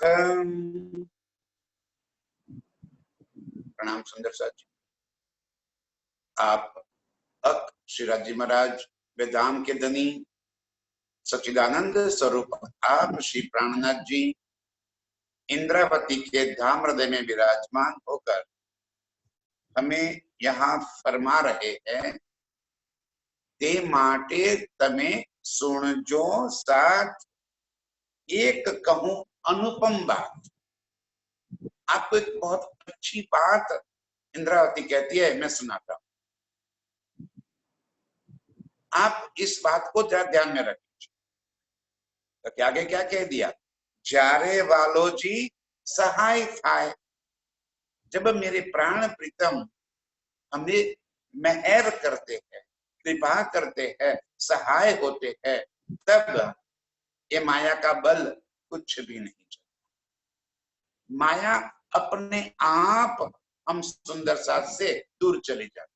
प्रणाम सुंदर साथ जी। आप श्री राजी महाराज वेदांत के धनी सच्चिदानंद स्वरूप आप श्री प्राणनाथ जी इंद्रावती के धाम हृदय में विराजमान होकर हमें यहाँ फरमा रहे हैं, ते माटे तमे सुनजो साथ एक कहूं अनुपम बात। आपको एक बहुत अच्छी बात इंद्रावती कहती है, मैं सुनाता हूं, आप इस बात को जरा ध्यान में रखिए। तो क्या आगे क्या कह दिया, जारे वालो जी सहाय थाय। जब मेरे प्राण प्रीतम हमें मेहर करते हैं, कृपा करते हैं, सहाय होते हैं, तब ये माया का बल कुछ भी नहीं चलता। माया अपने आप हम सुंदर साथ से दूर चली जाती।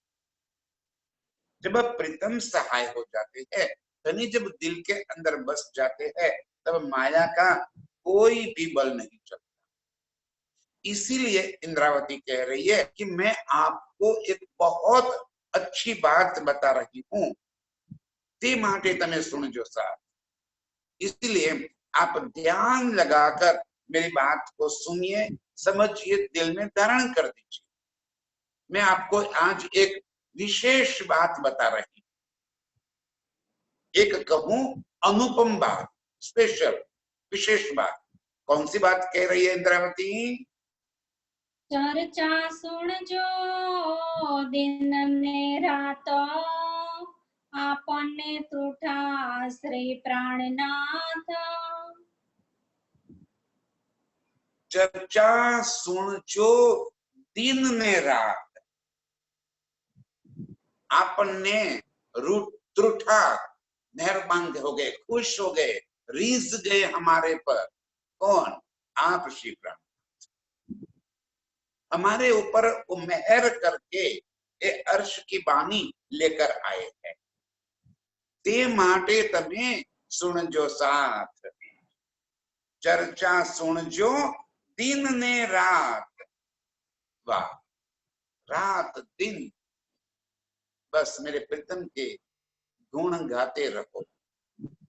जब प्रीतम सहाय हो जाते हैं, यानी जब दिल के अंदर बस जाते हैं, तब माया का कोई भी बल नहीं चलता। इसीलिए इंद्रावती कह रही है कि मैं आपको एक बहुत अच्छी बात बता रही हूं, ते माटे तमे सुन जो साथ। इसलिए आप ध्यान लगाकर मेरी बात को सुनिए, समझिए, दिल में धारण कर दीजिए। मैं आपको आज एक विशेष बात बता रही हूं, एक कहूं अनुपम बात, स्पेशल विशेष बात। कौन सी बात कह रही है इंद्रावती? चर्चा सुन जो दिन ने रातो, आपने त्रुठा श्री प्राणनाथ। चर्चा सुन जो दिन ने रात, आपने त्रुठा, मेहरबान हो गए, खुश हो गए, रीझ गए हमारे पर। कौन? आप श्री प्राण हमारे ऊपर वो मेहर करके ये अर्श की बानी लेकर आए हैं। ते माटे तमे सुन जो साथ, चर्चा सुन जो दिन ने रात। वाह, रात दिन बस मेरे प्रीतम के गुण गाते रहो,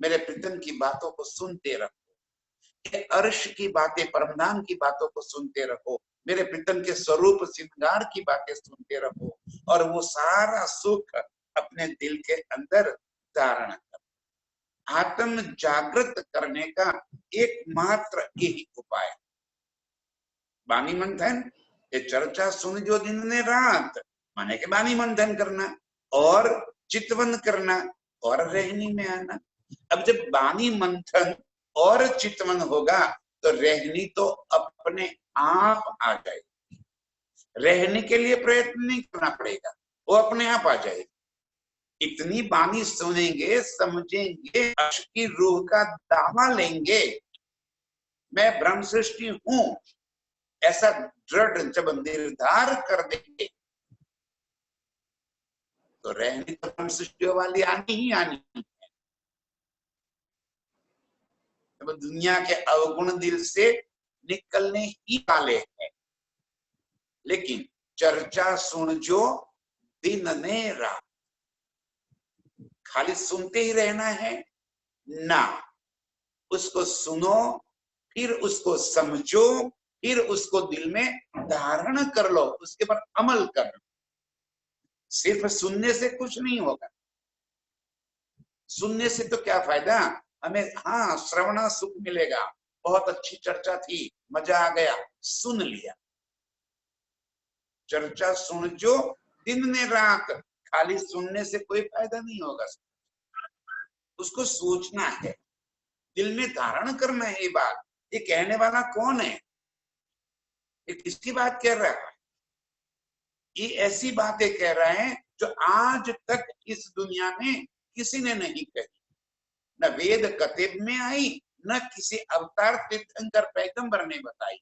मेरे प्रीतम की बातों को सुनते रहो, अर्श की बातें, परमधाम की बातों को सुनते रहो, मेरे प्रीतम के स्वरूप श्रृंगार की बातें सुनते रहो, और वो सारा सुख अपने दिल के अंदर धारण करो। आत्म जागृत करने का एकमात्र यही उपाय, वाणी मंथन। ये चर्चा सुन जो दिन ने रात, माने के वाणी मंथन करना और चितवन करना और रहनी में आना। अब जब वाणी मंथन और चितवन होगा तो रहनी तो अपने आप आ जाएगी। रहने के लिए प्रयत्न नहीं करना पड़ेगा, वो अपने आप आ जाएगी। इतनी वाणी सुनेंगे, समझेंगे, अर्श की रूह का दावा लेंगे, मैं ब्रह्म सृष्टि हूं, ऐसा दृढ़ जब निर्धार कर देंगे तो रहनी तो ब्रह्म सृष्टि वाली आनी ही आनी है। अब दुनिया के अवगुण दिल से निकलने ही वाले हैं, लेकिन चर्चा सुन जो दिन ने रात, खाली सुनते ही रहना है ना, उसको सुनो, फिर उसको समझो, फिर उसको दिल में धारण कर लो, उसके पर अमल कर लो। सिर्फ सुनने से कुछ नहीं होगा। सुनने से तो क्या फायदा हमें, हाँ श्रवण सुख मिलेगा, बहुत अच्छी चर्चा थी, मजा आ गया, सुन लिया। चर्चा सुन जो दिन ने रात, खाली सुनने से कोई फायदा नहीं होगा, उसको सोचना है, दिल में धारण करना है। ये बात, ये कहने वाला कौन है, ये किसकी बात कह रहा है? ये ऐसी बातें कह रहे हैं जो आज तक इस दुनिया में किसी ने नहीं कही, न वेद कतिब में आई, न किसी अवतार तीर्थंकर पैगंबर ने बताई।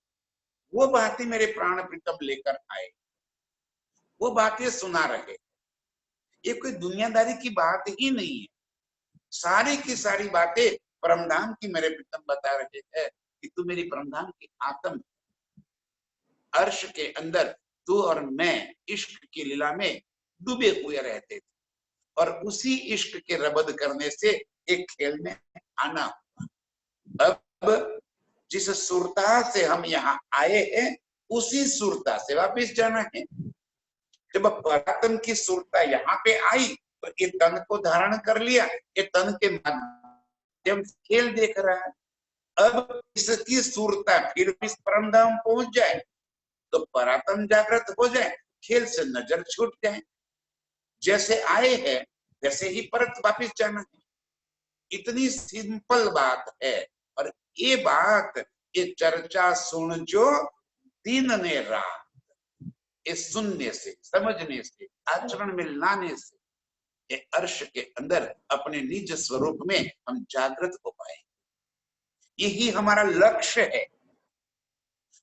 वो बातें मेरे प्राण प्रीतम लेकर आए, वो बातें सुना रहे। ये कोई दुनियादारी की बात ही नहीं है, सारी की सारी बातें परमधाम की मेरे प्रीतम बता रहे हैं कि तू मेरी परमधाम की आत्म, अर्श के अंदर तू और मैं इश्क की लीला में डूबे हुए रहते थे, और उसी इश्क के रबद करने से एक खेल में आना। अब जिस सुरता से हम यहाँ आए हैं उसी सुरता से वापिस जाना है। जब परात्म की सुरता यहाँ पे आई तो ये तन को धारण कर लिया, ये तन के माध्यम से खेल देख रहा है। अब इसकी सुरता फिर इस परम धाम पहुंच जाए तो परात्म जागृत हो जाए, खेल से नजर छूट जाए। जैसे आए हैं वैसे ही परत वापिस जाना है। इतनी सिंपल बात है। और ये बात, ये चर्चा सुन जो दिन ने रात, इस सुनने से, समझने से, आचरण में लाने से ये अर्श के अंदर अपने निज स्वरूप में हम जागृत हो पाए। यही हमारा लक्ष्य है।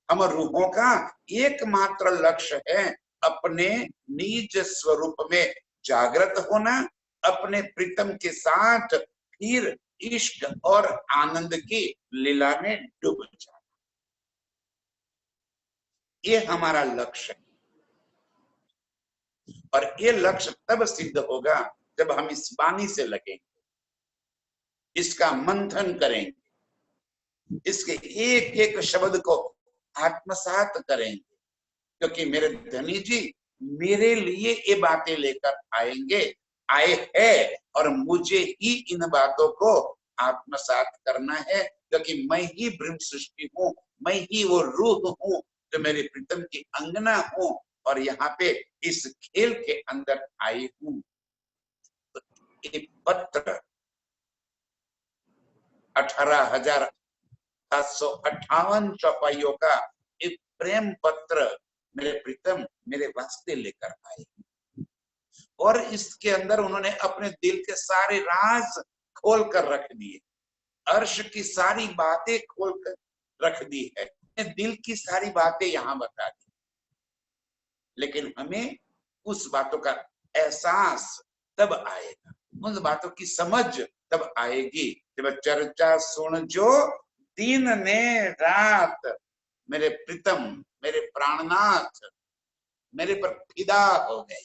हम रूहों का एकमात्र लक्ष्य है अपने निज स्वरूप में जागृत होना, अपने प्रीतम के साथ फिर इश्क और आनंद की लीला में डूब जाना। ये हमारा लक्ष्य है। और ये लक्ष्य तब सिद्ध होगा जब हम इस वाणी से लगेंगे, इसका मंथन करेंगे, इसके एक एक शब्द को आत्मसात करेंगे। क्योंकि मेरे धनी जी मेरे लिए ये बातें लेकर आए हैं और मुझे ही इन बातों को आत्मसात करना है। क्योंकि मैं ही ब्रह्म सृष्टि हूँ, मैं ही वो रूह हूँ जो मेरे प्रीतम की अंगना हूँ और यहाँ पे इस खेल के अंदर आई हूँ। तो ये पत्र 18,758 चौपाइयों का एक प्रेम पत्र मेरे प्रीतम मेरे वास्ते लेकर आए, और इसके अंदर उन्होंने अपने दिल के सारे राज खोल कर रख दिए, अर्श की सारी बातें खोल कर रख दी है, दिल की सारी बातें यहाँ बता दी। लेकिन हमें उस बातों का एहसास तब आएगा, उन बातों की समझ तब आएगी जब चर्चा सुन जो दिन ने रात मेरे प्रीतम मेरे प्राणनाथ मेरे पर फिदा हो गए,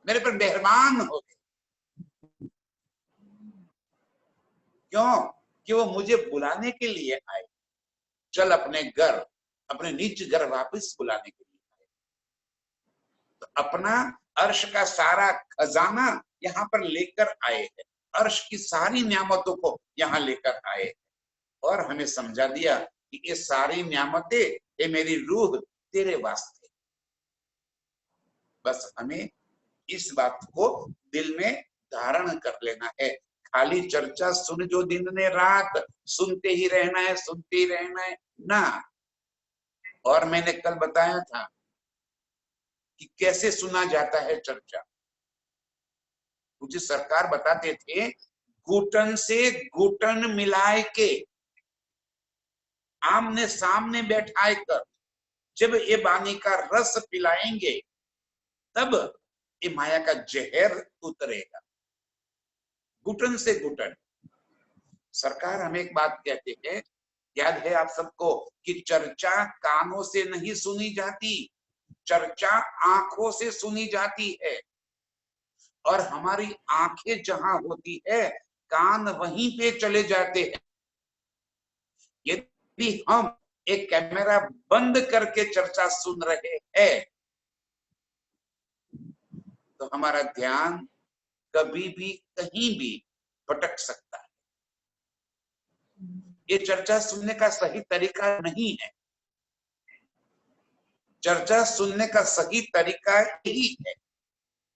मेरे पर मेहरबान हो गए। क्यों? कि वो मुझे बुलाने के लिए आए, चल अपने घर, अपने निज घर वापस बुलाने के लिए आए। तो अपना अर्श का सारा खजाना यहाँ पर लेकर आए हैं, अर्श की सारी नियामतों को यहाँ लेकर आए हैं, और हमें समझा दिया कि ये सारी नियामतें ये मेरी रूह तेरे वास्ते। बस हमें इस बात को दिल में धारण कर लेना है। खाली चर्चा सुन जो दिन ने रात सुनते ही रहना है, सुनते ही रहना है ना। और मैंने कल बताया था कि कैसे सुना जाता है चर्चा। मुझे सरकार बताते थे, घुटन से घुटन मिलाए के आमने सामने बैठाए कर जब ये वाणी का रस पिलाएंगे तब ये माया का जहर उतरेगा। घुटन से घुटन। सरकार हमें एक बात कहते हैं, याद है आप सबको, कि चर्चा कानों से नहीं सुनी जाती, चर्चा आंखों से सुनी जाती है। और हमारी आंखें जहां होती है कान वहीं पे चले जाते हैं। यदि हम एक कैमरा बंद करके चर्चा सुन रहे हैं तो हमारा ध्यान कभी भी कहीं भी भटक सकता है। ये चर्चा सुनने का सही तरीका नहीं है। चर्चा सुनने का सही तरीका यही है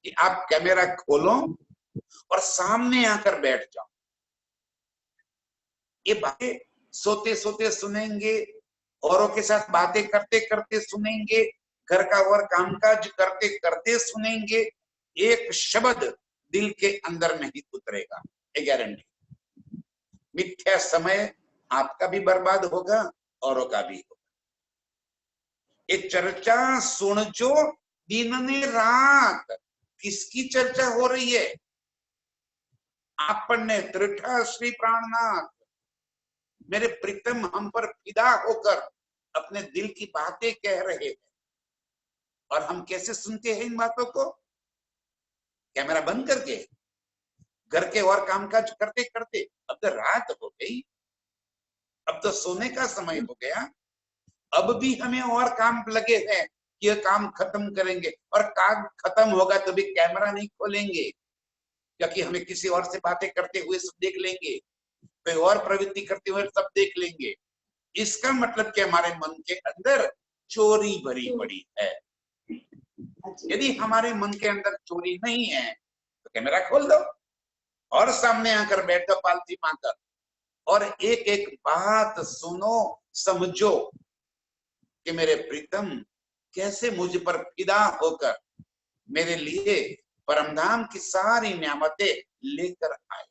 कि आप कैमरा खोलो और सामने आकर बैठ जाओ। ये बातें सोते सोते सुनेंगे, औरों के साथ बातें करते करते सुनेंगे, घर का और कामकाज करते करते सुनेंगे, एक शब्द दिल के अंदर नहीं उतरेगा, ये गारंटी। मिथ्या समय आपका भी बर्बाद होगा, औरों का भी होगा। ये चर्चा सुन जो दिन ने रात, किसकी चर्चा हो रही है? आपने त्रिठा श्री प्राणनाथ मेरे प्रीतम हम पर फिदा होकर अपने दिल की बातें कह रहे हैं, और हम कैसे सुनते हैं इन बातों को? कैमरा बंद करके, घर के और कामकाज करते करते। अब तो रात हो गई, अब तो सोने का समय हो गया, अब भी हमें और काम लगे हैं कि यह काम खत्म करेंगे, और काम खत्म होगा तो भी कैमरा नहीं खोलेंगे, क्योंकि हमें किसी और से बातें करते हुए सब देख लेंगे, कोई और प्रवृत्ति करते हुए सब देख लेंगे। इसका मतलब कि हमारे मन के अंदर चोरी भरी पड़ी है। यदि हमारे मन के अंदर चोरी नहीं है तो कैमरा खोल दो और सामने आकर बैठ जाओ पालती मांकर, और एक एक बात सुनो, समझो कि मेरे प्रीतम कैसे मुझ पर फिदा होकर मेरे लिए परमधाम की सारी नियामतें लेकर आए।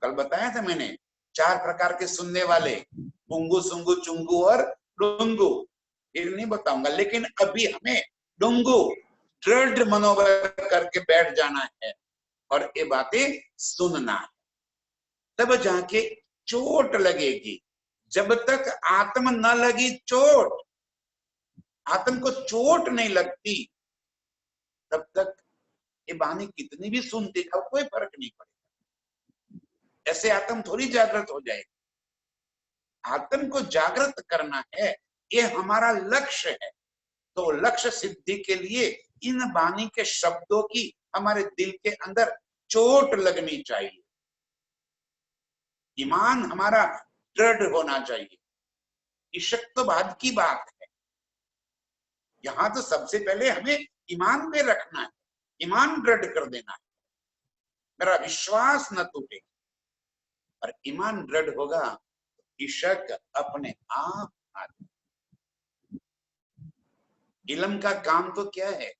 कल बताया था मैंने 4 प्रकार के सुनने वाले, पुंगु, सुंगु, चुंगु और डुंगु। फिर नहीं बताऊंगा, लेकिन अभी हमें डुंगु दृढ़ मनोबल करके बैठ जाना है और ये बातें सुनना है, तब जाके चोट लगेगी। जब तक आत्म न लगी चोट, आत्म को चोट नहीं लगती, तब तक ये बानी कितनी भी सुनती है कोई फर्क नहीं पड़ेगा। ऐसे आत्म थोड़ी जागृत हो जाएगी। आत्म को जागृत करना है, ये हमारा लक्ष्य है। तो लक्ष्य सिद्धि के लिए इन वाणी के शब्दों की हमारे दिल के अंदर चोट लगनी चाहिए, ईमान हमारा दृढ़ होना चाहिए। इशक तो बाद की बात है, यहां तो सबसे पहले हमें ईमान पे रखना है, ईमान दृढ़ कर देना है, मेरा विश्वास न टूटे। और ईमान दृढ़ होगा तो इशक अपने आप आता। इल्म का काम तो क्या है?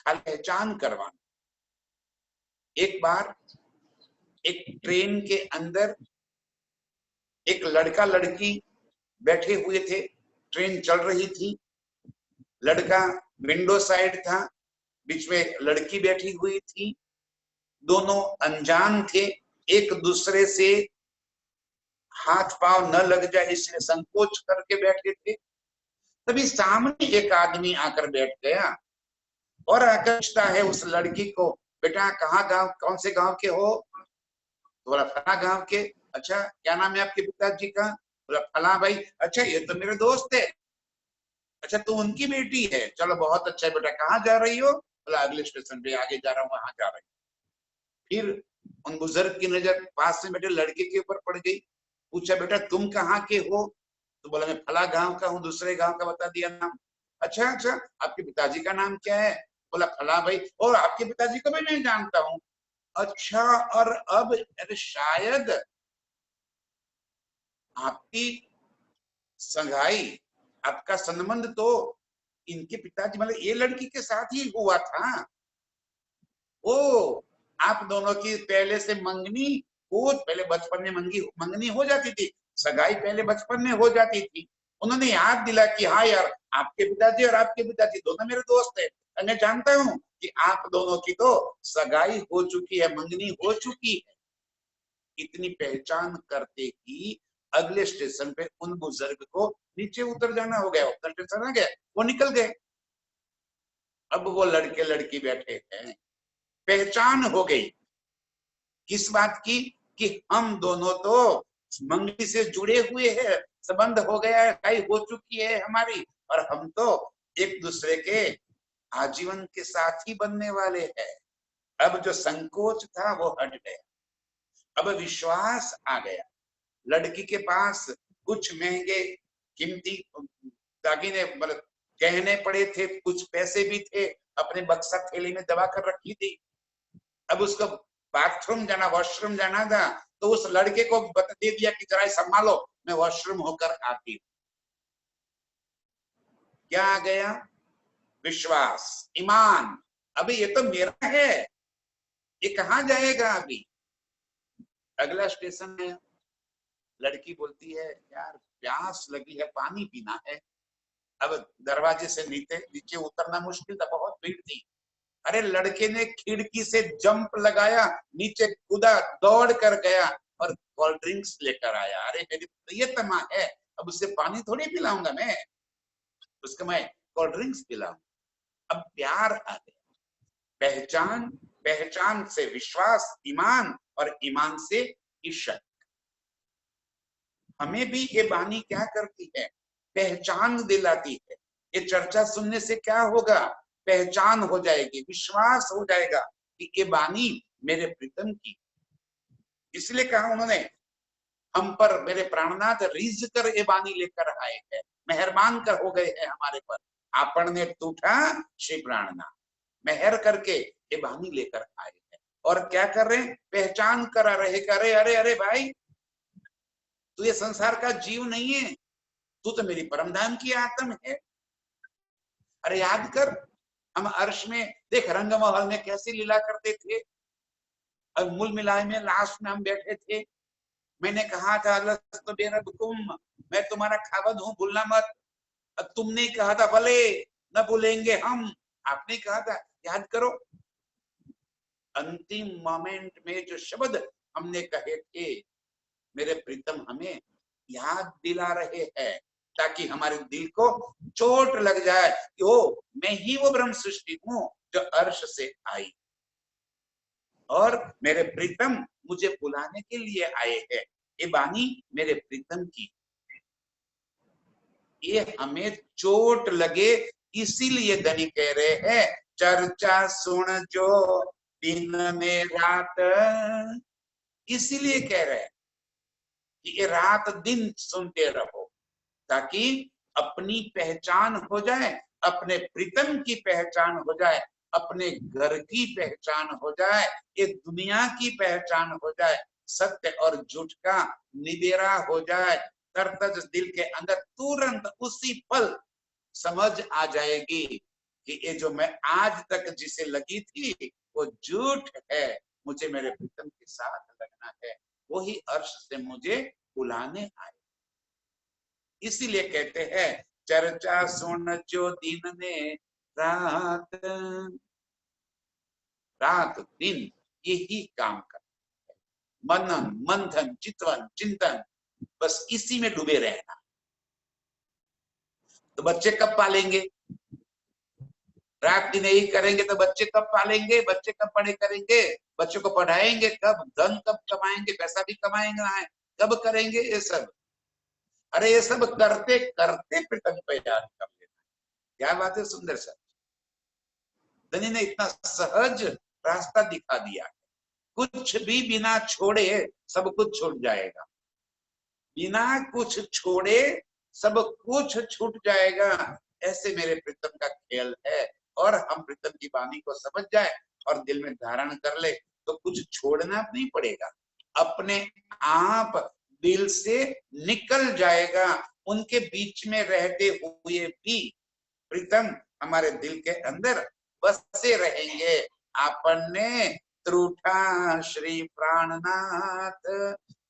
खाली पहचान करवाना। एक बार एक ट्रेन के अंदर एक लड़का लड़की बैठे हुए थे, ट्रेन चल रही थी, लड़का विंडो साइड था, बीच में लड़की बैठी हुई थी, दोनों अनजान थे, एक दूसरे से हाथ पांव न लग जाए इसलिए संकोच करके बैठे थे। तभी सामने एक आदमी आकर बैठ गया और आकर पूछता है उस लड़की को, बेटा कहाँ गांव, कौन से गांव के हो? तो बोला फला गांव के। अच्छा क्या नाम है आपके पिताजी का? बोला फला भाई। अच्छा ये तो मेरे दोस्त है। अच्छा तू उनकी बेटी है, चलो बहुत अच्छा है बेटा, कहाँ जा रही हो? बोला अगले स्टेशन पे आगे जा रहा हूँ, वहां जा रही हूँ। फिर उन बुजुर्ग की नजर पास में बैठे लड़के के ऊपर पड़ गई, पूछा बेटा तुम कहाँ के हो? तो बोला मैं फला गांव का हूँ, दूसरे गांव का बता दिया नाम। अच्छा अच्छा आपके पिताजी का नाम क्या है? बोला फला भाई। और आपके पिताजी को भी मैं जानता हूँ। अच्छा और अब अरे शायद आपकी संगाई, आपका संबंध तो इनके पिताजी मतलब ये लड़की के साथ ही हुआ था। ओ आप दोनों की पहले से मंगनी हो, पहले बचपन में मंगनी हो जाती थी, सगाई पहले बचपन में हो जाती थी। उन्होंने याद दिला कि हाँ यार आपके पिताजी और आपके पिताजी दोनों मेरे दोस्त है, मैं जानता हूँ कि आप दोनों की तो सगाई हो चुकी है, मंगनी हो चुकी है। इतनी पहचान करते ही अगले स्टेशन पे उन बुजुर्ग को नीचे उतर जाना हो गया, उतर स्टेशन आ गया, वो निकल गए। अब वो लड़के लड़की बैठे हैं, पहचान हो गई किस बात की कि हम दोनों तो मंगनी से जुड़े हुए हैं, संबंध हो गया है, सगाई हो चुकी है हमारी, और हम तो एक दूसरे के आजीवन के साथी बनने वाले हैं। अब जो संकोच था वो हट गया, अब विश्वास आ गया। लड़की के पास कुछ महंगे कीमती दागिने मतलब गहने पड़े थे, कुछ पैसे भी थे, अपने बक्सा थैली में दबा कर रखी थी। अब उसको बाथरूम जाना, वॉशरूम जाना था, तो उस लड़के को दे दिया कि जरा संभालो मैं वॉशरूम होकर आती हूँ। क्या आ गया? विश्वास, ईमान। अभी ये तो मेरा है, ये कहाँ जाएगा? अभी अगला स्टेशन है। लड़की बोलती है यार प्यास लगी है, पानी पीना है। अब दरवाजे से नीचे उतरना मुश्किल था, बहुत भीड़ थी। अरे लड़के ने खिड़की से जंप लगाया, नीचे कूदा, दौड़ कर गया और कोल्ड ड्रिंक्स लेकर आया। अरे मेरी प्रियतमा है, अब उसे पानी थोड़ी पिलाऊंगा मैं, उसको मैं कोल्ड ड्रिंक्स पिलाऊंगा। अब प्यार आ गया, पहचान, पहचान से विश्वास, ईमान, और ईमान से इश्क। हमें भी ये वाणी क्या करती है, पहचान दिलाती है। ये चर्चा सुनने से क्या होगा, पहचान हो जाएगी, विश्वास हो जाएगा कि ये वाणी मेरे प्रीतम की। इसलिए कहा उन्होंने, हम पर मेरे प्राणनाथ रीझ कर ये वाणी लेकर आए हैं, मेहरबान कर हो गए हैं हमारे पर। आपन ने टूटा श्री प्राणनाथ, मेहर करके ये वाणी लेकर आए हैं। और क्या कर रहे हैं, पहचान करा रहे, करे अरे अरे भाई, तू ये संसार का जीव नहीं है, तू तो मेरी परमधाम की आत्म है। अरे याद कर, हम अर्श में देख, रंग महल में कैसी लीला करते थे। और मूल मिलाए में लास्ट में हम बैठे थे, मैंने कहा था लस्त बेरबकुम, मैं तुम्हारा खावद हूं, भूलना मत। और तुमने कहा था भले न भूलेंगे हम, आपने कहा था, याद करो। अंतिम मोमेंट में जो शब्द हमने कहे थे, मेरे प्रीतम हमें याद दिला रहे हैं, ताकि हमारे दिल को चोट लग जाए कि ओ, मैं ही वो ब्रह्म सृष्टि हूं जो अर्श से आई, और मेरे प्रीतम मुझे बुलाने के लिए आए हैं। ये वाणी मेरे प्रीतम की, ये हमें चोट लगे, इसीलिए धनी कह रहे हैं, चर्चा सुन जो दिन में रात। इसीलिए कह रहे हैं कि ये रात दिन सुनते रहो, ताकि अपनी पहचान हो जाए, अपने प्रीतम की पहचान हो जाए, अपने घर की पहचान हो जाए, ये दुनिया की पहचान हो जाए, सत्य और झूठ का निबेरा हो जाए। तरतज दिल के अंदर तुरंत उसी पल समझ आ जाएगी कि ये जो मैं आज तक जिसे लगी थी वो झूठ है, मुझे मेरे प्रीतम के साथ लगना है, वही अर्श से मुझे बुलाने आए। इसीलिए कहते हैं, चर्चा सुन जो दिन में रात, रात दिन यही काम कर, मनन मंथन चितवन चिंतन, बस इसी में डूबे रहना। तो बच्चे कब पालेंगे, रात दिन यही करेंगे तो बच्चे कब पालेंगे, बच्चे कब पढ़े करेंगे, बच्चों को पढ़ाएंगे कब, धन कब कमाएंगे, पैसा भी कमाएंगे, कब करेंगे ये सब। अरे ये सब करते करते प्रीतम को याद कर लेना, क्या बात है सुंदर सर। धनी ने इतना सहज रास्ता दिखा दिया, कुछ भी बिना छोड़े सब कुछ छूट जाएगा, बिना कुछ छोड़े सब कुछ छूट जाएगा। ऐसे मेरे प्रीतम का खेल है, और हम प्रीतम की वाणी को समझ जाए और दिल में धारण कर ले तो कुछ छोड़ना नहीं पड़ेगा, अपने आप दिल से निकल जाएगा। उनके बीच में रहते हुए भी प्रीतम हमारे दिल के अंदर बसे रहेंगे। आपने त्रूठा श्री प्राणनाथ,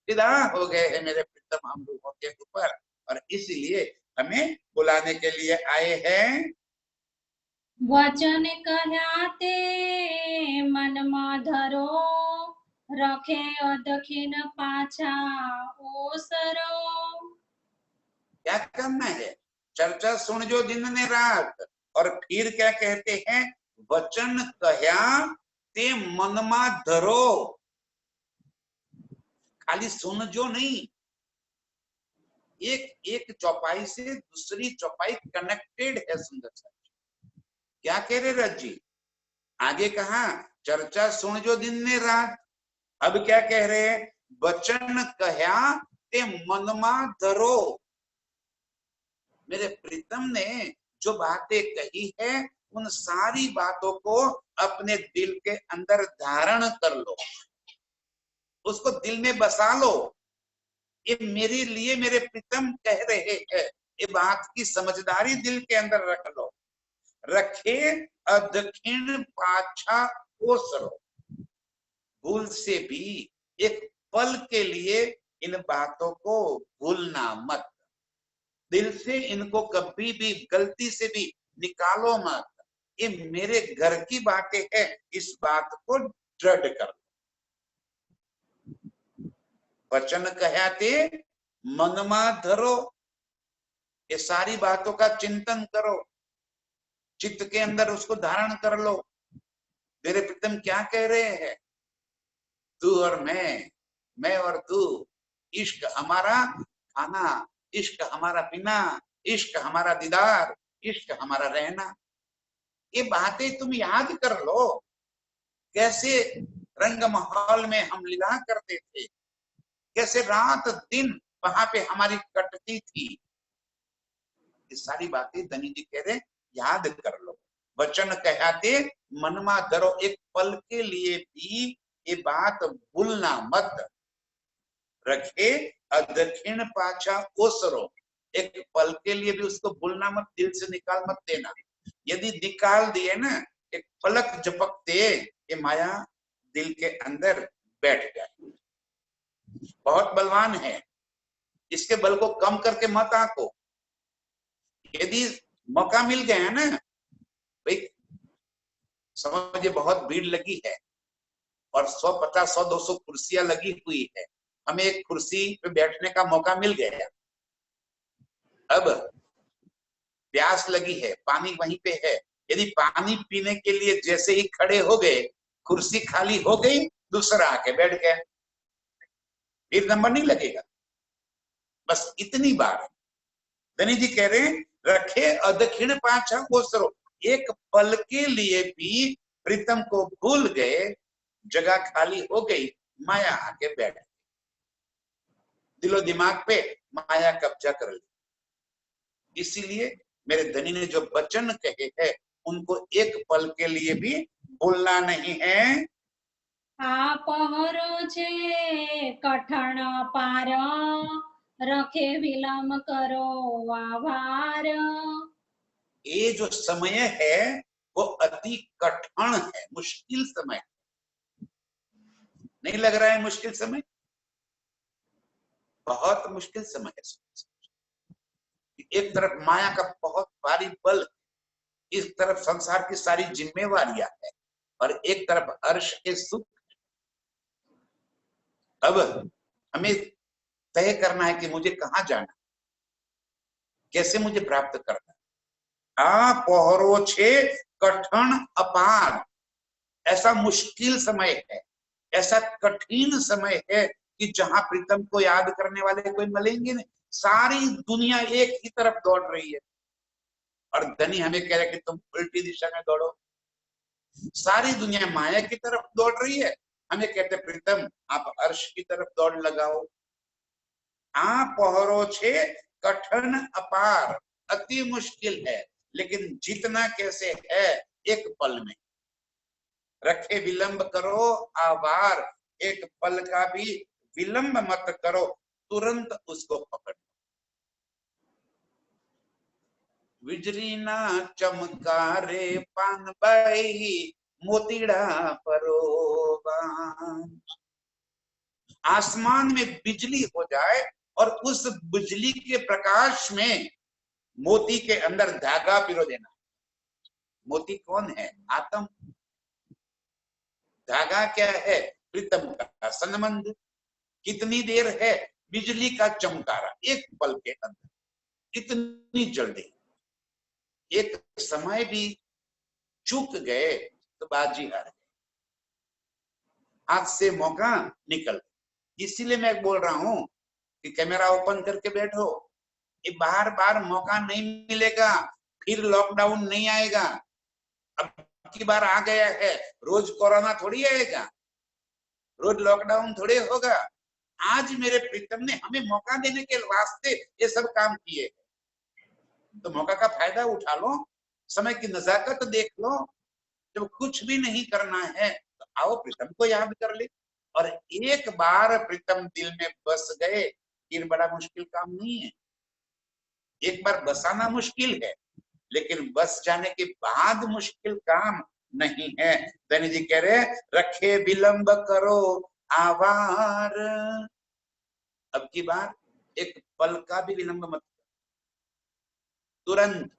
विदा हो गए हैं मेरे प्रीतम हम लोगों के ऊपर, और इसलिए हमें बुलाने के लिए आए हैं। वचन कहते मन में धरो, रखे अदखिन पाछा ओसरो। क्या करना है, चर्चा सुन जो दिन ने रात, और फिर क्या कहते हैं, वचन कहया ते मन में धरो। खाली सुन जो नहीं, एक एक चौपाई से दूसरी चौपाई कनेक्टेड है। सुंदर सा क्या कह रहे रज जी, आगे कहा चर्चा सुन जो दिन ने रात, अब क्या कह रहे हैं, वचन कहया ते मनमा धरो। मेरे प्रीतम ने जो बातें कही है उन सारी बातों को अपने दिल के अंदर धारण कर लो, उसको दिल में बसा लो। ये मेरे लिए मेरे प्रीतम कह रहे हैं, ये बात की समझदारी दिल के अंदर रख लो। रखे अदखिण पाछा ओसरो, भूल से भी एक पल के लिए इन बातों को भूलना मत, दिल से इनको कभी भी गलती से भी निकालो मत। ये मेरे घर की बातें हैं, इस बात को दृढ़ कर लो। वचन कहते मनमा धरो, ये सारी बातों का चिंतन करो, चित्त के अंदर उसको धारण कर लो। मेरे प्रीतम क्या कह रहे हैं, तू और मैं और तू, इश्क हमारा खाना, इश्क हमारा पीना, इश्क हमारा दीदार, इश्क हमारा रहना। ये बातें तुम याद कर लो, कैसे रंग महल में हम लीला करते थे, कैसे रात दिन वहां पे हमारी कटती थी। ये सारी बातें धनी जी कह रहे याद कर लो। वचन कहते मनमा धरो, एक पल के लिए भी ये बात भूलना मत। रखे अदक्षिण पाछा ओसरो, एक पल के लिए भी उसको भूलना मत, दिल से निकाल मत देना। यदि निकाल दिए ना, एक पलक झपकते ये माया दिल के अंदर बैठ जाए। बहुत बलवान है, इसके बल को कम करके मत आंको। यदि मौका मिल गया ना भाई, समझिए बहुत भीड़ लगी है और 150 100 200 कुर्सियां लगी हुई है, हमें एक कुर्सी पे बैठने का मौका मिल गया। अब प्यास लगी है, पानी वहीं पे है, यदि पानी पीने के लिए जैसे ही खड़े हो गए, कुर्सी खाली हो गई, दूसरा आके बैठ गया, फिर नंबर नहीं लगेगा। बस इतनी बात धनी जी कह रहे हैं, रखे अदक्षिण पाछा ओसरो, एक पल के लिए भी प्रीतम को भूल गए, जगह खाली हो गई, माया आके बैठ गई, दिलो दिमाग पे माया कब्जा कर ली। इसीलिए मेरे धनी ने जो वचन कहे हैं उनको एक पल के लिए भी भूलना नहीं है। आप पहरो छे कठण पार, रखे विलंब करो आभार। ये जो समय है वो अति कठिन है, मुश्किल समय। नहीं लग रहा है मुश्किल समय? बहुत मुश्किल समय है। एक तरफ माया का बहुत भारी बल, इस तरफ संसार की सारी जिम्मेवारियां है, और एक तरफ अर्श के सुख। अब हमें तय करना है कि मुझे कहां जाना, कैसे मुझे प्राप्त करना। आ पहरो छे कठिन अपार, ऐसा मुश्किल समय है, ऐसा कठिन समय है कि जहां प्रीतम को याद करने वाले कोई मिलेंगे नहीं। सारी दुनिया एक ही तरफ दौड़ रही है और धनी हमें कह रहे कि तुम उल्टी दिशा में दौड़ो। सारी दुनिया माया की तरफ दौड़ रही है, हमें कहते प्रीतम आप अर्श की तरफ दौड़ लगाओ। आ पहरो छे कठिन अपार, अति मुश्किल है, लेकिन जीतना कैसे है, एक पल में। रखे विलंब करो आवार, एक पल का भी विलंब मत करो, तुरंत उसको पकड़। विजरी ना चमकारे पान बाई, मोतीड़ा परोबान। आसमान में बिजली हो जाए और उस बिजली के प्रकाश में मोती के अंदर धागा पिरो देना। मोती कौन है? आत्म। धागा क्या है? प्रीतम का संबंध। कितनी देर है? बिजली का चमकारा, एक पल के अंदर, इतनी जल्दी। एक समय भी चूक गए तो बाजी हार गए, हाथ से मौका निकल। इसीलिए मैं बोल रहा हूं कि कैमरा ओपन करके बैठो, ये बार बार मौका नहीं मिलेगा, फिर लॉकडाउन नहीं आएगा। अब की बार आ गया है, रोज कोरोना थोड़ी आएगा, रोज लॉकडाउन थोड़े होगा। आज मेरे प्रीतम ने हमें मौका देने के वास्ते ये सब काम किए, तो मौका का फायदा उठा लो, समय की नजाकत देख लो। जब कुछ भी नहीं करना है तो आओ प्रीतम को याद कर ले। और एक बार प्रीतम दिल में बस गए, फिर बड़ा मुश्किल काम नहीं है। एक बार बसाना मुश्किल है, लेकिन बस जाने के बाद मुश्किल काम नहीं है। धनी जी कह रहे रखे विलंब करो आवार, अब की बार एक पल का भी विलंब मत, तुरंत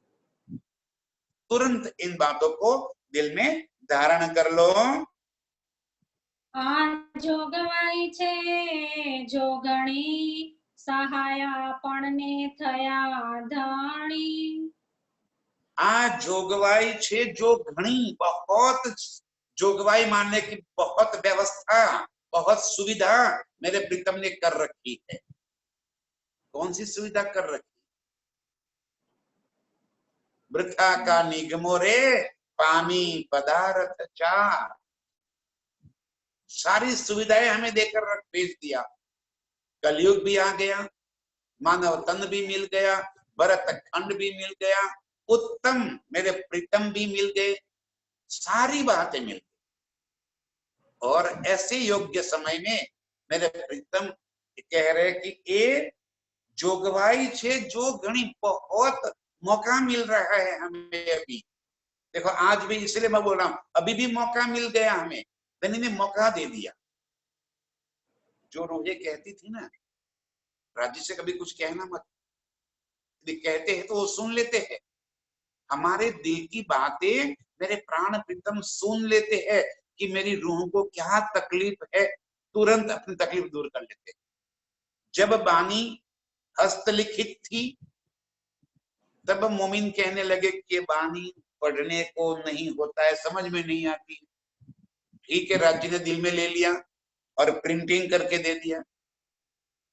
तुरंत इन बातों को दिल में धारण कर लो। આ જોગવાઈ છે જોગણી સહાય આપણને થયા ધણી आ जोगवाई छे जो घनी, बहुत जोगवाई मानने की बहुत व्यवस्था, बहुत सुविधा मेरे प्रीतम ने कर रखी है। कौन सी सुविधा कर रखी? वृथा का निगमो रे पानी पदार्थ चार, सारी सुविधाएं हमें देकर भेज दिया। कलयुग भी आ गया, मानव तन भी मिल गया, भरत खंड भी मिल गया, उत्तम मेरे प्रीतम भी मिल गए, सारी बातें मिल गई। और ऐसे योग्य समय में मेरे प्रीतम कह रहे कि ये जोगवाई छे जो घनी, बहुत मौका मिल रहा है हमें अभी। देखो आज भी, इसलिए मैं बोल रहा हूं, अभी भी मौका मिल गया हमें, धनी ने मौका दे दिया। जो रोहे कहती थी ना, राज्य से कभी कुछ कहना मत, कहते हैं तो वो सुन लेते हैं, हमारे दिल की बातें मेरे प्राण प्रीतम सुन लेते हैं कि मेरी रूह को क्या तकलीफ है, तुरंत अपनी तकलीफ दूर कर लेते हैं। जब बानी हस्तलिखित थी तब मोमिन कहने लगे कि ये बानी पढ़ने को नहीं होता है, समझ में नहीं आती। ठीक है, राज्य ने दिल में ले लिया और प्रिंटिंग करके दे दिया।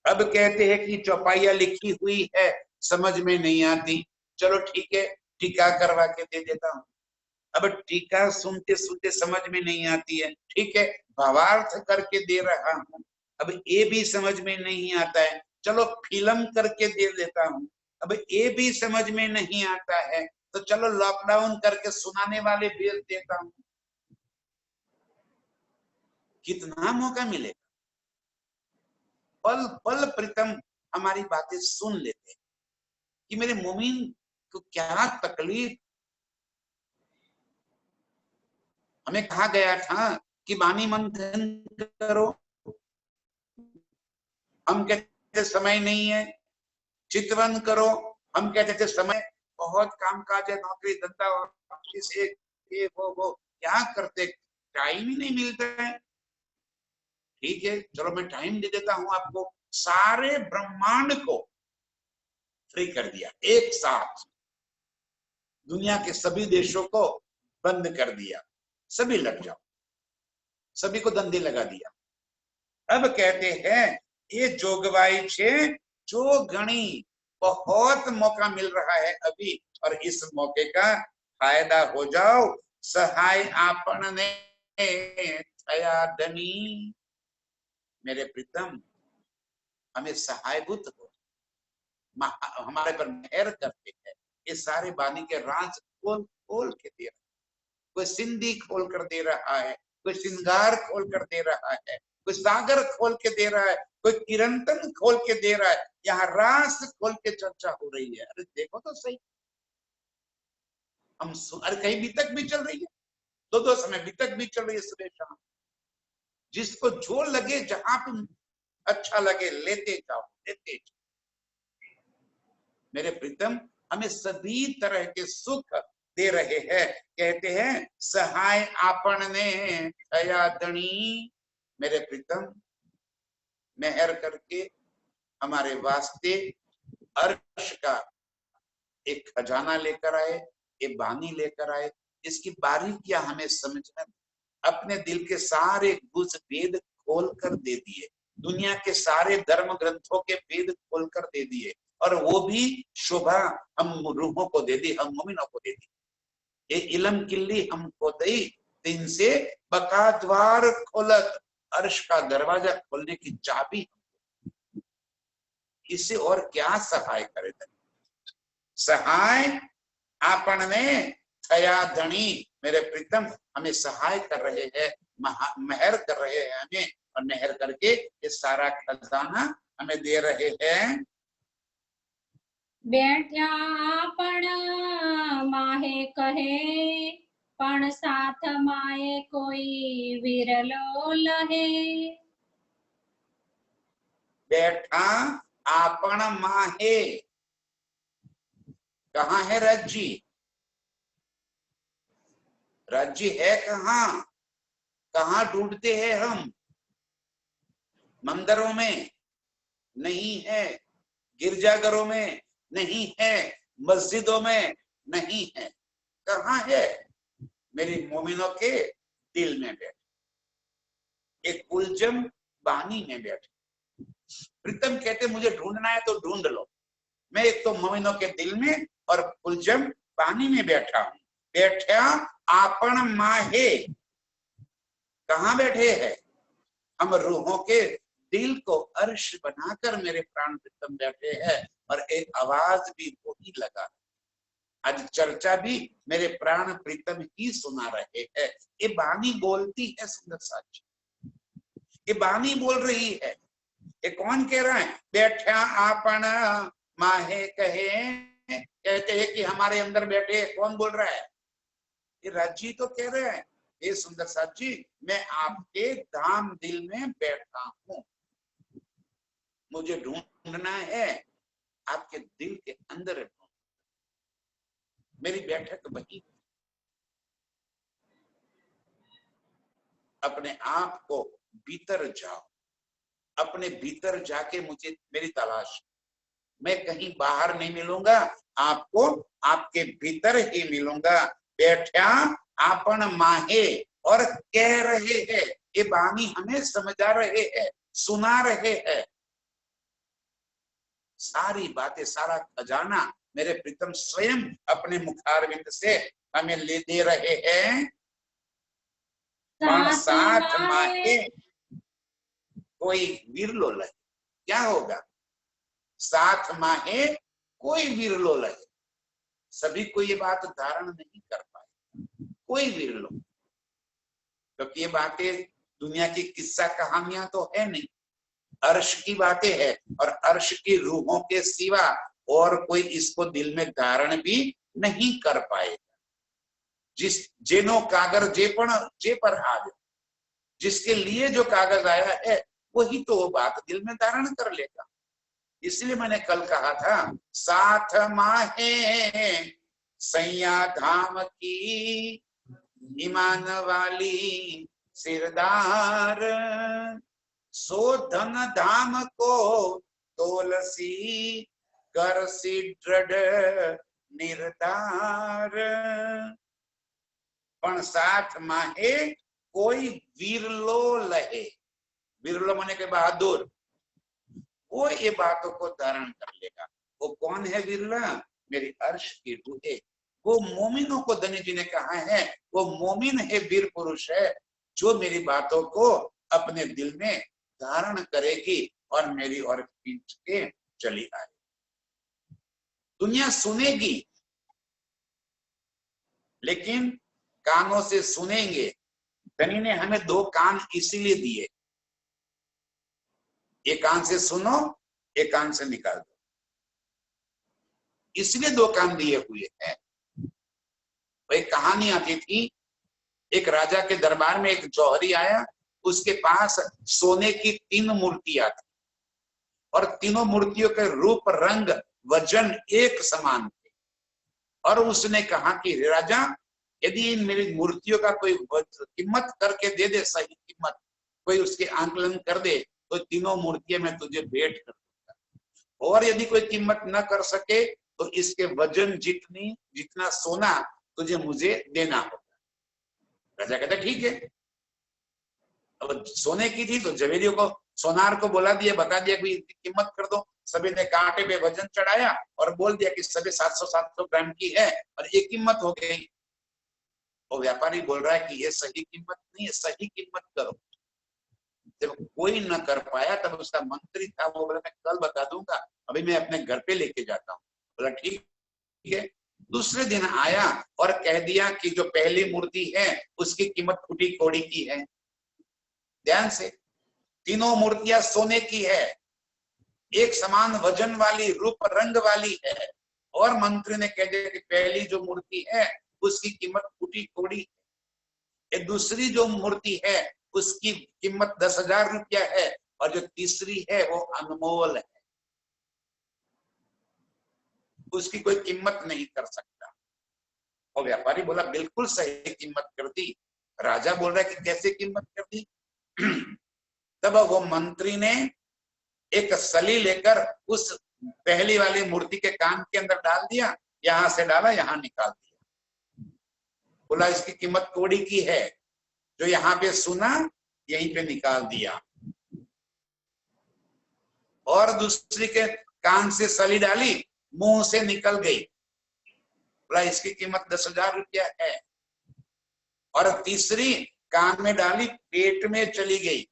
अब कहते हैं कि चौपाइया लिखी हुई है, समझ में नहीं आती, चलो ठीक है टीका करवा के दे देता हूं। अब टीका सुनते सुनते समझ में नहीं आती है, ठीक है भावार्थ करके दे रहा हूं, अब ये भी समझ में नहीं आता है, चलो फिल्म करके दे देता हूं। अब ये भी समझ में नहीं आता है, तो चलो लॉकडाउन करके सुनाने वाले भेज देता हूं। कितना मौका मिलेगा? पल पल प्रीतम हमारी बातें सुन लेते हैं कि मेरे मोमिन को क्या तकलीफ। हमें कहा गया था कि वाणी मंथन करो, हम कहते समय नहीं है। चितवन करो, हम कहते थे समय, बहुत काम काज है, नौकरी धंधा ऑफिस ये वो क्या करते, टाइम ही नहीं मिलता है। ठीक है चलो मैं टाइम दे देता हूं आपको। सारे ब्रह्मांड को फ्री कर दिया, एक साथ दुनिया के सभी देशों को बंद कर दिया, सभी लग जाओ, सभी को धंधे लगा दिया। अब कहते हैं ये जोगवाई छे जो घनी, बहुत मौका मिल रहा है अभी, और इस मौके का फायदा हो जाओ। सहाय आपन ने थया धनी, मेरे प्रीतम हमें सहायभूत हो, हमारे पर मेहर करते हैं। ये सारे बानी के राज खोल खोल के दे रहा है, कोई सिंधी खोल कर दे रहा है, कोई श्रृंगार खोल कर दे रहा है, कोई सागर खोल के दे रहा है, कोई किरंतन खोल के दे रहा है, यहाँ रास खोल के चर्चा हो रही है। अरे देखो तो सही, हम अरे कहीं बीतक भी चल रही है, दो समय बीतक भी चल रही है सुबह शाम। जिसको जो लगे, जहां पे अच्छा लगे लेते जाओ, लेते जाओ। मेरे प्रीतम हमें सभी तरह के सुख दे रहे हैं। कहते हैं सहाय आपन ने थया धनी, मेरे प्रीतम मेहर करके हमारे वास्ते अर्श का एक खजाना लेकर आए, एक बानी लेकर आए। इसकी बारीकियां हमें समझना, अपने दिल के सारे गुज भेद खोल कर दे दिए, दुनिया के सारे धर्म ग्रंथों के भेद खोल कर दे दिए, और वो भी शोभा हम रूहों को दे दी, हम मोमिनों को दे दी। ये इलम किल्ली हमको दी, दिन से बका द्वार खोलत, अर्श का दरवाजा खोलने की चाबी, इससे और क्या सहाय करे? सहाय आपन ने थया धनी, मेरे प्रीतम हमें सहाय कर रहे हैं, मेहर कर रहे हैं हमें, और मेहर करके ये सारा खजाना हमें दे रहे हैं। बैठा पण माहे कहे, पण साथ माए कोई विरलो लहे। बैठा आपन माहे, कहाँ है राज्य? राज्य है कहाँ? कहाँ ढूंढते हैं हम? मंदिरों में नहीं है, गिरजाघरों में नहीं है, मस्जिदों में नहीं है। कहाँ है? मेरी मोमिनों के दिल में बैठे, एक उलझन बानी में बैठे। प्रीतम कहते मुझे ढूंढना है तो ढूंढ लो, मैं एक तो मोमिनों के दिल में और उलझन बानी में बैठा हूं। बैठा आपन माहे, कहाँ बैठे हैं? हम रूहों के दिल को अर्श बनाकर मेरे प्राण प्रीतम बैठे हैं, और एक आवाज भी वही लगा। आज चर्चा भी मेरे प्राण प्रीतम ही सुना रहे हैं। ये बानी बोलती है सुंदर साची, ये बानी बोल रही है। ये कौन कह रहा है? बैठा आपन माहे कहे, कहते हैं कि हमारे अंदर बैठे। कौन बोल रहा है? ये राजी तो कह रहे हैं, ये सुंदर साथ जी मैं आपके धाम दिल में बैठा हूं, मुझे ढूंढना है आपके दिल के अंदर। मेरी बैठक वही। अपने आप को भीतर जाओ, अपने भीतर जाके मुझे मेरी तलाश। मैं कहीं बाहर नहीं मिलूंगा, आपको आपके भीतर ही मिलूंगा। बैठा आपन माहे, और कह रहे हैं, ये बानी हमें समझा रहे हैं, सुना रहे हैं। सारी बातें, सारा खजाना मेरे प्रीतम स्वयं अपने मुखारविंद से हमें ले दे रहे हैं। साथ माहे कोई विरलो लगे। क्या होगा? साथ माहे कोई विरलो लगे। सभी को ये बात धारण नहीं कर पाए, कोई विरलो, क्योंकि ये बातें दुनिया की किस्सा कहानियां तो है नहीं, अर्श की बातें है, और अर्श की रूहों के सिवा और कोई इसको दिल में धारण भी नहीं कर पाएगा। जिस जेनो कागर जे पर आ गया, जिसके लिए जो कागज आया है वही तो वो बात दिल में धारण कर लेगा। इसलिए मैंने कल कहा था, साथ माहे सैया धाम की ईमान वाली सिरदार, सो धन धाम को तोलसी करसी दृढ़ निर्धार। पण साथ माहे कोई विरलो लहे। विरलो माने के बहादुर, वो ये बातों को धारण कर लेगा। वो कौन है विरला? मेरी अर्श की रूहें। वो मोमिनों को धनी जी ने कहा है, वो मोमिन है, वीर पुरुष है, जो मेरी बातों को अपने दिल में धारण करेगी और मेरी ओर खींच के चली आए। दुनिया सुनेगी, लेकिन कानों से सुनेंगे। धनी ने हमें दो कान इसीलिए दिए, एक कान से सुनो, एक कान से निकाल दो, इसलिए दो कान दिए हुए हैं। एक कहानी आती थी, एक राजा के दरबार में एक जौहरी आया, उसके पास सोने की 3 मूर्तियां थी, और तीनों मूर्तियों के रूप, रंग, वजन एक समान थे। और उसने कहा कि राजा, यदि इन मेरी मूर्तियों का कोई कीमत करके दे दे, सही कीमत कोई उसके आंकलन कर दे, तो तीनों मूर्तियां मैं तुझे भेंट कर दूंगा। और यदि कोई कीमत न कर सके तो इसके वजन जितना सोना तुझे मुझे देना होगा। राजा कहता ठीक है। अब सोने की थी तो जवेरियों को, सोनार को बोला दिया, बता दिया कि कीमत कर दो। सभी ने कांटे पे वजन चढ़ाया और बोल दिया कि सभी 700 ग्राम की है, और ये कीमत हो गई। वो व्यापारी बोल रहा है कि ये सही कीमत नहीं है, सही कीमत करो। जब कोई न कर पाया तब उसका मंत्री था, वो बोला मैं कल बता दूंगा, अभी मैं अपने घर पे लेके जाता हूँ। बोला ठीक है। दूसरे दिन आया और कह दिया कि जो पहली मूर्ति है उसकी कीमत फूटी कौड़ी की है। ध्यान से, तीनों मूर्तियां सोने की है, एक समान वजन वाली, रूप रंग वाली है। और मंत्री ने कह दिया कि पहली जो मूर्ति है उसकी कीमत फूटी कौड़ी है, दूसरी जो मूर्ति है उसकी कीमत 10,000 रुपया है, और जो तीसरी है वो अनमोल है, उसकी कोई कीमत नहीं कर सकता। और व्यापारी बोला बिल्कुल सही कीमत कर दी। राजा बोल रहा है कि कैसे कीमत कर दी? तब वो मंत्री ने एक सली लेकर उस पहली वाली मूर्ति के कान के अंदर डाल दिया, यहां से डाला यहां निकाल दिया। बोला इसकी कीमत कौड़ी की है, जो यहाँ पे सुना यहीं पे निकाल दिया। और दूसरी के कान से सली डाली, मुंह से निकल गई, बोला इसकी कीमत 10,000 रुपया है। और तीसरी कान में डाली, पेट में चली गई,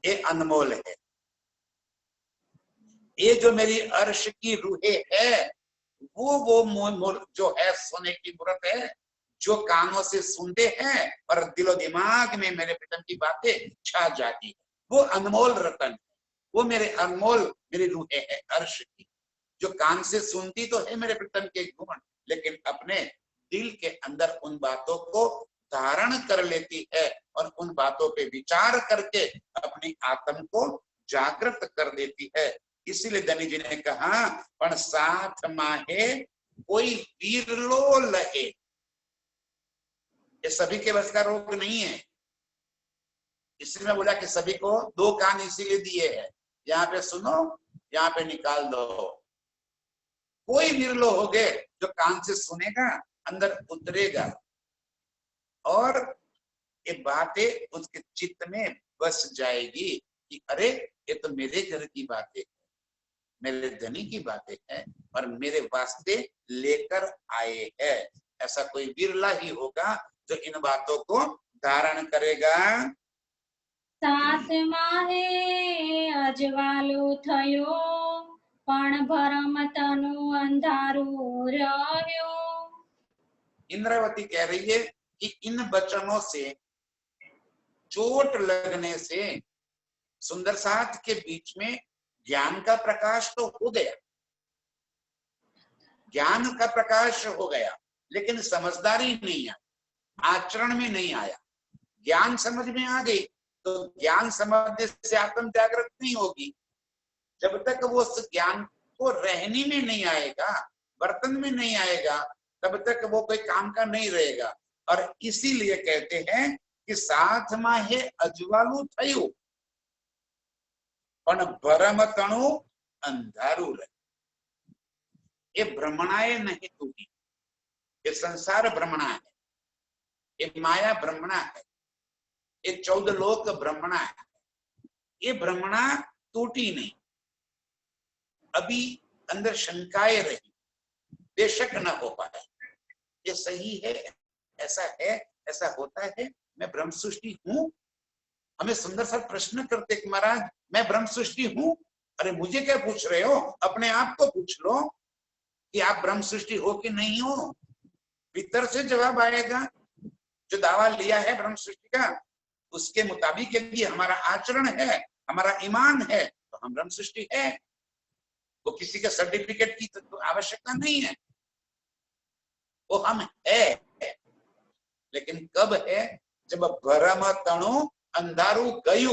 ये अनमोल है। ये जो मेरी अर्श की रूहें है, वो जो है सोने की मूर्त है, जो कानों से सुनते हैं और दिलो दिमाग में मेरे प्रीतम की बातें छा जाती है, वो अनमोल रतन है। वो मेरे अनमोल मेरी रूहें है अर्श की, जो कान से सुनती तो है मेरे प्रीतम के गुण, लेकिन अपने दिल के अंदर उन बातों को धारण कर लेती है और उन बातों पे विचार करके अपनी आत्म को जागृत कर देती है। इसीलिए धनी जी ने कहा, पण साथ माहे कोई वीरलो लहे। ये सभी के बस का रोग नहीं है। इसलिए मैं बोला कि सभी को 2 कान इसीलिए दिए हैं, यहाँ पे सुनो, यहाँ पे निकाल दो। कोई विरलो हो गए जो कान से सुनेगा, अंदर उतरेगा और ये बातें उसके चित्त में बस जाएगी कि अरे ये तो मेरे घर की बातें, मेरे धनी की बातें हैं और मेरे वास्ते लेकर आए हैं। ऐसा कोई बिरला ही होगा जो इन बातों को धारण करेगा। 7 माहे अजवालू थयो, पण भरम तनु अंधारू रह्यो। इंद्रावती कह रही है कि इन वचनों से, चोट लगने से सुंदर साथ के बीच में ज्ञान का प्रकाश तो हो गया, ज्ञान का प्रकाश हो गया, लेकिन समझदारी नहीं आई, आचरण में नहीं आया। ज्ञान समझ में आ गई तो ज्ञान समझने से आत्म जागृत नहीं होगी। जब तक वो उस ज्ञान को रहनी में नहीं आएगा, बर्तन में नहीं आएगा, तब तक वो कोई काम का नहीं रहेगा। और इसीलिए कहते हैं कि 7 माहे अजवालू थयु पण भरम तणु अंधारू रहे। ये भ्रमणाए नहीं टूटी, ये संसार भ्रमणा है, ये माया भ्रमणा है, ये 14 लोक भ्रमणा है। ये भ्रमणा टूटी नहीं, अभी अंदर शंकाएं रही, बेशक न हो पाए। ये सही है, ऐसा होता है, मैं ब्रह्म सृष्टि हूं। हमें सुंदर सा प्रश्न करते कि महाराज मैं ब्रह्म सृष्टि हूं। अरे मुझे क्या पूछ रहे हो, अपने आप को पूछ लो कि आप ब्रह्म सृष्टि हो कि नहीं हो। भीतर से जवाब आएगा। जो दावा लिया है ब्रह्म सृष्टि का, उसके मुताबिक यदि हमारा आचरण है, हमारा ईमान है, तो हम ब्रह्म सृष्टि है। वो किसी के सर्टिफिकेट की तो आवश्यकता नहीं है, वो हम है। लेकिन कब है, जब भरम तणु अंधारू गयु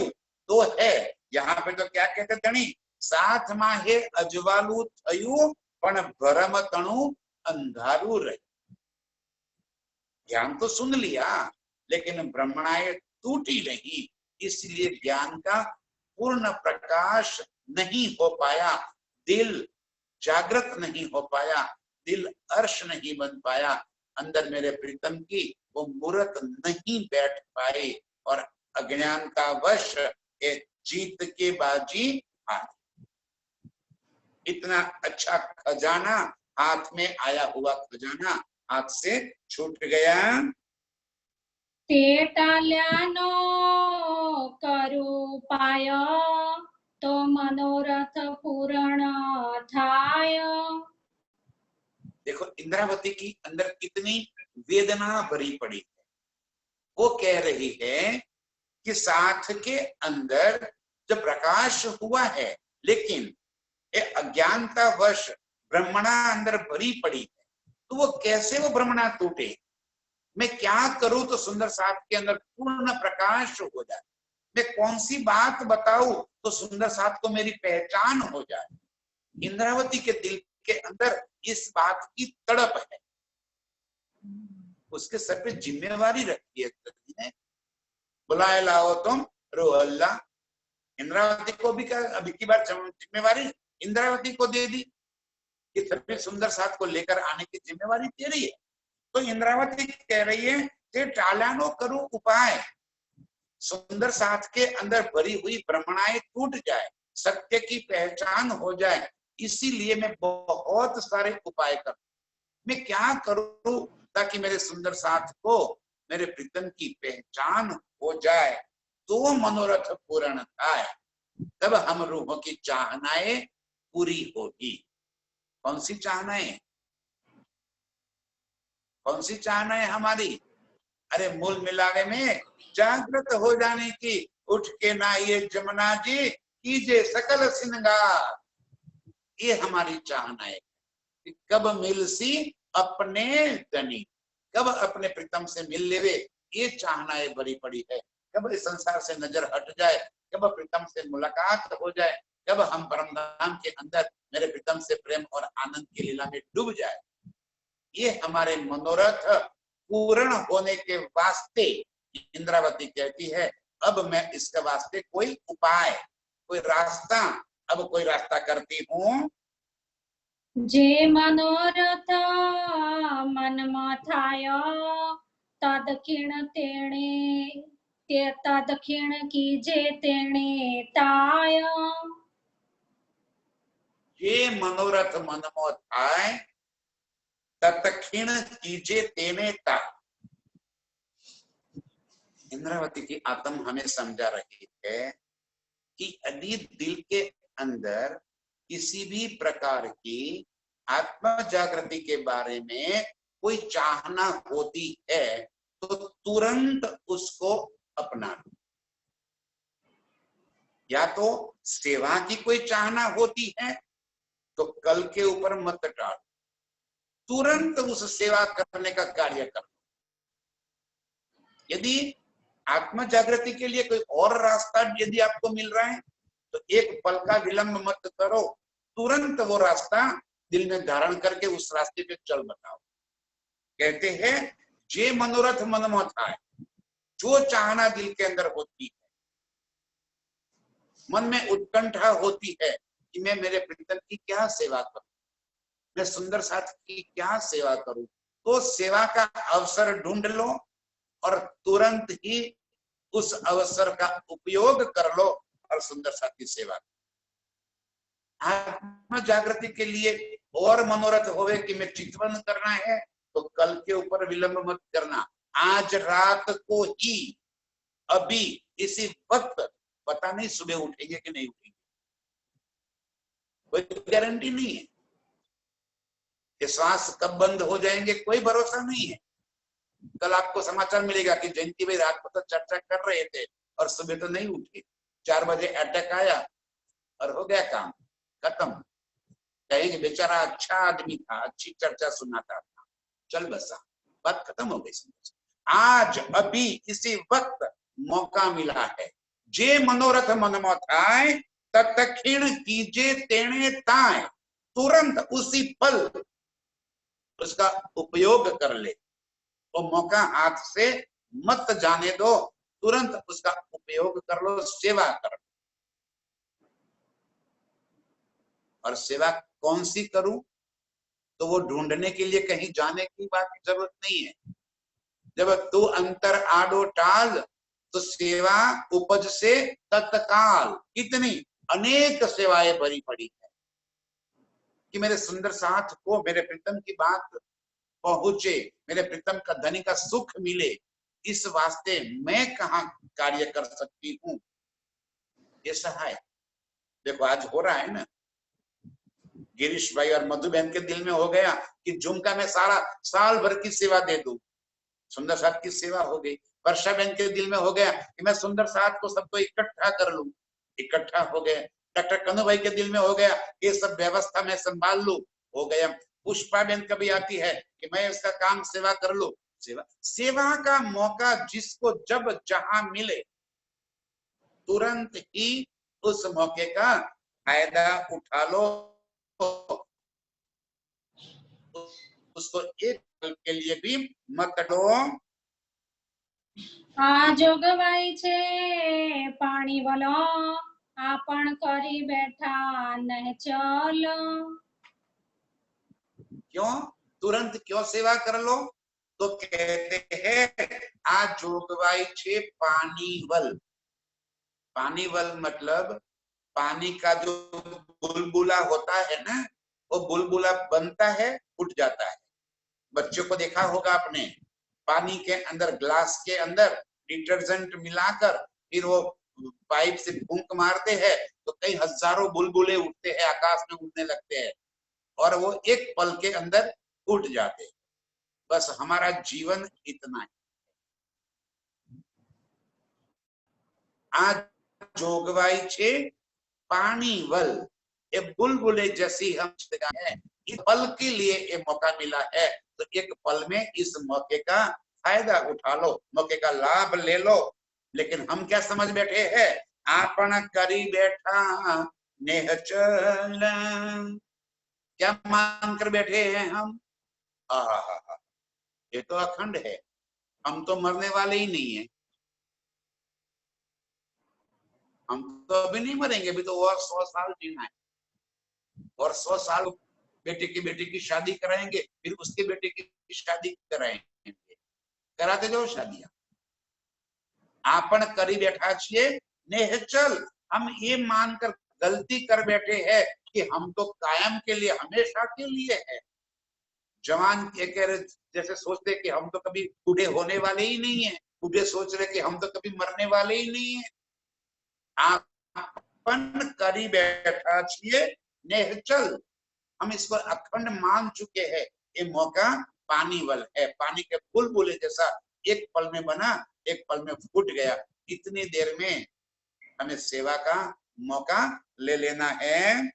तो है। यहाँ पे तो क्या कहते धनी, 7 माहे अजवालू थयु पण भरम तणु अंधारू रही। ज्ञान तो सुन लिया, लेकिन ब्रह्मणाए टूटी नहीं, इसलिए ज्ञान का पूर्ण प्रकाश नहीं हो पाया, दिल जागृत नहीं हो पाया, दिल अर्श नहीं बन पाया, अंदर मेरे प्रीतम की वो मूर्त नहीं बैठ पाई और अज्ञान का वश एक जीत के बाजी हारी। इतना अच्छा खजाना हाथ में आया हुआ खजाना हाथ से छूट गया। टेटाल्यानो करू पाय, तो मनोरथ पूर्ण थाय। देखो इंद्रावती की अंदर कितनी वेदना भरी पड़ी है। वो कह रही है कि साथ के अंदर जब प्रकाश हुआ है, लेकिन अज्ञानता वश ब्रह्मणा अंदर भरी पड़ी है, तो वो कैसे वो ब्रह्मणा टूटे। मैं क्या करूं तो सुंदर साथ के अंदर पूर्ण प्रकाश हो जाए। मैं कौन सी बात बताऊं तो सुंदर साथ को मेरी पहचान हो जाए। इंद्रावती के दिल के अंदर इस बात की तड़प है। उसके सर पे जिम्मेवारी रखी है, बुलाए लाओ तुम अरे अल्लाह, इंद्रावती को भी क्या अभी की बार जिम्मेवारी इंद्रावती को दे दी कि सभी सुंदर साथ को लेकर आने की जिम्मेवारी तेरी है। तो इंद्रावती कह रही है कि टालानो करूं उपाय, सुंदर साथ के अंदर भरी हुई ब्रह्मणाएं टूट जाए, सत्य की पहचान हो जाए, इसीलिए मैं बहुत सारे उपाय करूं। मैं क्या करूं ताकि मेरे सुंदर साथ को मेरे प्रीतम की पहचान हो जाए, तो मनोरथ पूर्ण आए, तब हम रूहों की चाहनाएं पूरी होगी। कौन सी चाहनाएं? कौन सी चाहनाएं हमारी? अरे मूल मिलावे में जागृत हो जाने की, उठ के नहाइए जमुना जी, कीजिए सकल श्रृंगार, ये हमारी चाहनाएं। कब मिलसी अपने धनी, कब अपने प्रीतम से मिल लेवे, ये चाहनाएं बड़ी पड़ी है। कब इस संसार से नजर हट जाए, कब प्रीतम से मुलाकात हो जाए, कब हम परमधाम के अंदर मेरे प्रीतम से प्रेम और आनंद की लीला में डूब जाए, ये हमारे मनोरथ पूर्ण होने के वास्ते इंद्रावती कहती है अब मैं इसके वास्ते कोई उपाय, कोई रास्ता, अब कोई रास्ता करती हूँ। जे मनोरथ मनमा थायो तदक्षिण तेणे, ते तदक्षिण कीजे तेणे ताय। ये मनोरथ मनमो थाय तत्क्षण कीजे तेने ता। इंद्रावती की आत्म हमें समझा रही है कि यदि दिल के अंदर किसी भी प्रकार की आत्म जागृति के बारे में कोई चाहना होती है तो तुरंत उसको अपना लो। या तो सेवा की कोई चाहना होती है तो कल के ऊपर मत डालो, तुरंत उस सेवा करने का कार्य करो। यदि आत्म जागृति के लिए कोई और रास्ता यदि आपको मिल रहा है तो एक पल का विलंब मत करो, तुरंत वो रास्ता दिल में धारण करके उस रास्ते पे चल बताओ। कहते हैं जे मनोरथ मन में था, जो चाहना दिल के अंदर होती है, मन में उत्कंठा होती है कि मैं मेरे प्रीतम की क्या सेवा करूं, मैं सुंदर साथ की क्या सेवा करूं, तो सेवा का अवसर ढूंढ लो और तुरंत ही उस अवसर का उपयोग कर लो और सुंदर साथ की सेवा। आत्म जागृति के लिए और मनोरथ होवे कि मैं चितवन करना है तो कल के ऊपर विलंब मत करना, आज रात को ही, अभी इसी वक्त, पता नहीं सुबह उठेंगे कि नहीं उठेंगे, कोई गारंटी नहीं है कि श्वास कब बंद हो जाएंगे, कोई भरोसा नहीं है। कल आपको समाचार मिलेगा कि जयंती भाई रात को तो चर्चा कर रहे थे और सुबह तो नहीं उठे, 4 बजे अटैक आया और हो गया काम खत्म। कहेंगे बेचारा अच्छा आदमी था, अच्छी चर्चा सुनाता था, चल बसा, बात खत्म हो गई। आज अभी इसी वक्त मौका मिला है, जे मनोरथ मनमो थाय तत्क्षण कीजे तेणे ताय, तुरंत उसी पल उसका उपयोग कर ले, वो मौका हाथ से मत जाने दो, तुरंत उसका उपयोग कर लो, सेवा कर लो। और सेवा कौन सी करूं तो वो ढूंढने के लिए कहीं जाने की बात की जरूरत नहीं है। जब तू अंतर आडो टाल तो सेवा उपज से तत्काल, कितनी अनेक सेवाएं भरी पड़ी है कि मेरे सुंदर साथ को मेरे प्रीतम की बात पहुंचे, मेरे प्रीतम का धनी का सुख मिले, इस वास्ते मैं कहां कार्य कर सकती हूँ, ये सहाय। देखो आज हो रहा है ना, गिरीश भाई और मधु बहन के दिल में हो गया कि झुमका में सारा साल भर की सेवा दे दूं, सुंदर साथ की सेवा हो गई। वर्षा बहन के दिल में हो गया कि मैं सुंदर साथ को सबको इकट्ठा कर लूं, इकट्ठा हो गया। डॉक्टर कन्हू भाई के दिल में हो गया ये सब व्यवस्था मैं संभाल लूं, हो गया। पुष्पा बहन कभी आती है कि मैं इसका काम सेवा कर लूं, सेवा। सेवा का मौका जिसको जब जहां मिले तुरंत ही उस मौके का फायदा उठा लो, उसको एक पल के लिए भी मत दो આ જોગવાઈ છે પાણી વલો આપણ કરી બેઠા નહીં ચલ। क्यों तुरंत क्यों सेवा कर लो? तो कहते हैं आ जोगवाई छे पानी वल। पानी वल मतलब पानी का जो बुलबुला होता है ना, वो बुलबुला बनता है, उठ जाता है। बच्चों को देखा होगा आपने, पानी के अंदर, ग्लास के अंदर डिटर्जेंट मिलाकर फिर वो पाइप से फूंक मारते हैं तो कई हजारों बुलबुले उठते हैं, आकाश में उड़ने लगते हैं और वो एक पल के अंदर उठ जाते हैं। बस हमारा जीवन इतना है। आज जोगवाई छे पानी वल, ये बुलबुले जैसी हम है, इस पल के लिए ये मौका मिला है, तो एक पल में इस मौके का फायदा उठा लो, मौके का लाभ ले लो। लेकिन हम क्या समझ बैठे हैं, आपन करी बैठा नेह चल, क्या मान कर बैठे हैं हम? ये तो अखंड है, हम तो मरने वाले ही नहीं है, हम तो अभी नहीं मरेंगे, अभी तो और 100 साल जीना है, और 100 साल बेटे की बेटी की शादी कराएंगे, फिर उसके बेटे की शादी कराएंगे, कराते जाओ शादियां। आपन करी बैठा छिए नेहचल, हम ये मानकर गलती कर बैठे हैं कि हम तो कायम के लिए, हमेशा के लिए है। जवान जैसे सोचते कि हम तो कभी बूढ़े होने वाले ही नहीं है, बूढ़े सोच रहे कि हम तो कभी मरने वाले ही नहीं है। आपन करी बैठा छिए नेहचल, हम इसको अखंड मान चुके हैं। ये मौका पानी वल है, पानी के बुलबुले जैसा, एक पल में बना, एक पल में फूट गया। इतनी देर में हमें सेवा का मौका ले लेना है।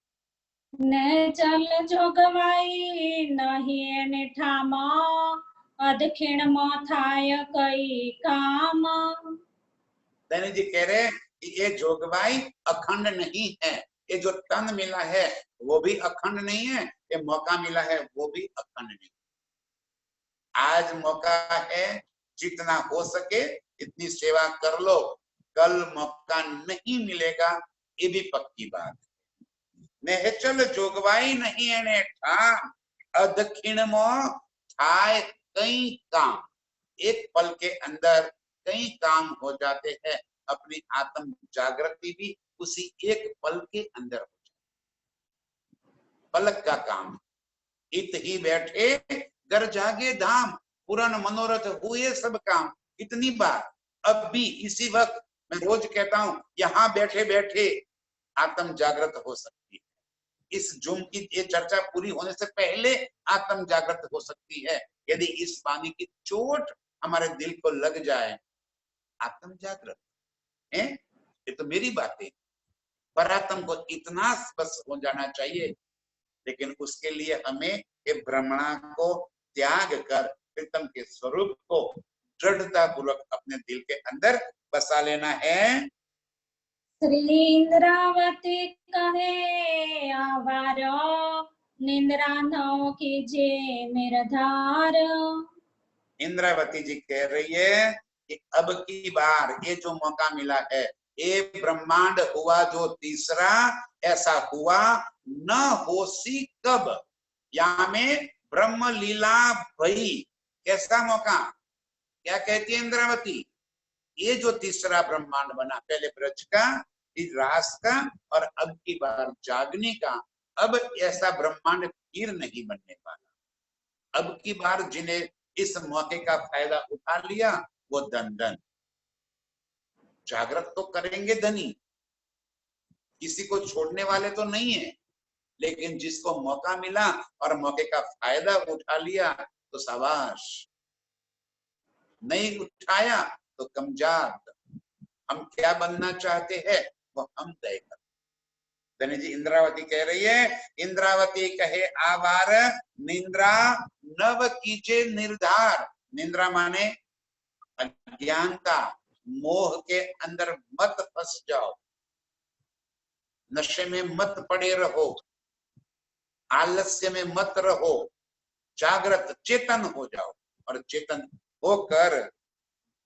ने चल जोगवाई नहीं एने ठामा, अधखिण में थाय कई काम। दैनी जी कह रहे कि ये जोगवाई अखंड नहीं है, ये जो तन मिला है वो भी अखंड नहीं है, ये मौका मिला है वो भी अखंड नहीं। आज मौका है, जितना हो सके इतनी सेवा कर लो, कल मौका नहीं मिलेगा, ये भी पक्की बात है। नेहचल जोगवाई नहीं है ने ठाम, अदखिण में थाय कई काम। एक पल के अंदर कई काम हो जाते हैं, अपनी आत्म जागृति भी उसी एक पल के अंदर हो जाती, पलक का काम। इत ही बैठे घर जागे धाम, पूरन मनोरथ हुए सब काम। इतनी बार अब भी इसी वक्त मैं रोज कहता हूं, यहाँ बैठे बैठे आत्म जागृत हो सकती है। इस जूम की ये चर्चा पूरी होने से पहले आत्म जागृत हो सकती है, यदि इस वाणी की चोट हमारे दिल को लग जाए। आत्म जागृत है, ये तो मेरी बात है, परात्म को इतना स्पष्ट हो जाना चाहिए। लेकिन उसके लिए हमें ये भ्रमणा को त्याग कर प्रीतम के स्वरूप को दृढ़ता पूर्वक अपने दिल के अंदर बसा लेना है। श्री इंद्रावती कहे आवारो, निंद्रा न कीजे निर्धार। इंद्रावती जी कह रही है कि अब की बार ये जो मौका मिला है, ये ब्रह्मांड हुआ जो तीसरा, ऐसा हुआ न होसी कब, या में ब्रह्म लीला भई। कैसा मौका? क्या कहती है इंद्रावती? ये जो तीसरा ब्रह्मांड बना, पहले ब्रज का, फिर रास का, और अब की बार जागने का, अब ऐसा ब्रह्मांड फिर नहीं बनने वाला। अब की बार जिन्हें इस मौके का फायदा उठा लिया वो धन धन। जागृत तो करेंगे धनी, किसी को छोड़ने वाले तो नहीं है, लेकिन जिसको मौका मिला और मौके का फायदा उठा लिया तो शाबाश, नहीं उठाया तो कमजार। हम क्या बनना चाहते हैं वो हम तय कर। धनी जी इंद्रावती कह रही है, इंद्रावती कहे आवार, निंद्रा नव कीजे निर्धार। निंद्रा माने अज्ञानता, मोह के अंदर मत फंस जाओ, नशे में मत पड़े रहो, आलस्य में मत रहो, जागृत चेतन हो जाओ। और चेतन होकर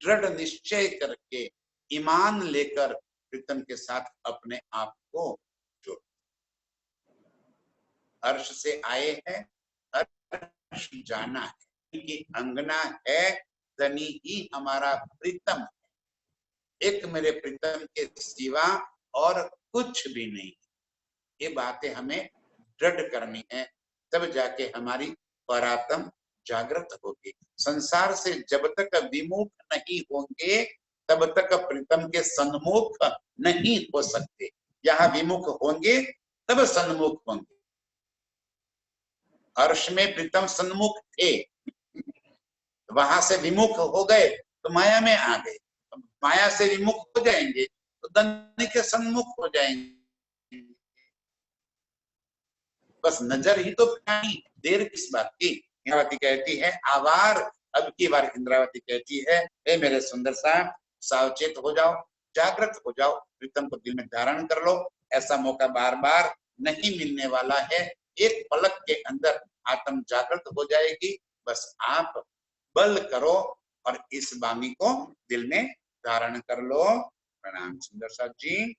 दृढ़ निश्चय करके ईमान लेकर प्रीतम के साथ अपने आप को जोड़। अर्श से आए हैं, अर्श जाना है, कि अंगना है, धनी ही हमारा प्रीतम है, एक मेरे प्रीतम के सिवा और कुछ भी नहीं। ये बातें हमें दृढ़ करनी है, तब जाके हमारी परात्म जागृत होगी। संसार से जब तक विमुख नहीं होंगे तब तक प्रीतम के सन्मुख नहीं हो सकते। यहाँ विमुख होंगे तब सन्मुख होंगे। अर्श में प्रीतम सन्मुख थे, वहां से विमुख हो गए तो माया में आ गए, माया से विमुख हो जाएंगे तो धनी के सन्मुख हो जाएंगे। बस नजर ही तो पानी, देर किस बात की। इंद्रावती कहती है आवार, अब की बार इंद्रावती कहती है हे मेरे सुंदर साहब, सावचेत हो जाओ, जागृत हो जाओ, प्रीतम को दिल में धारण कर लो। ऐसा मौका बार बार नहीं मिलने वाला है, एक पलक के अंदर आत्म जागृत हो जाएगी। बस आप बल करो और इस वाणी को दिल में धारण कर लो। प्रणाम सुंदर साहब जी।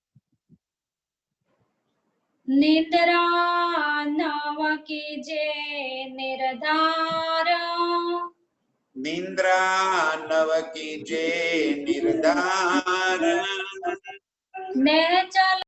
निद्रा नव कीजे निर्धार, निद्रा नव कीजे निर्धार, निश्चल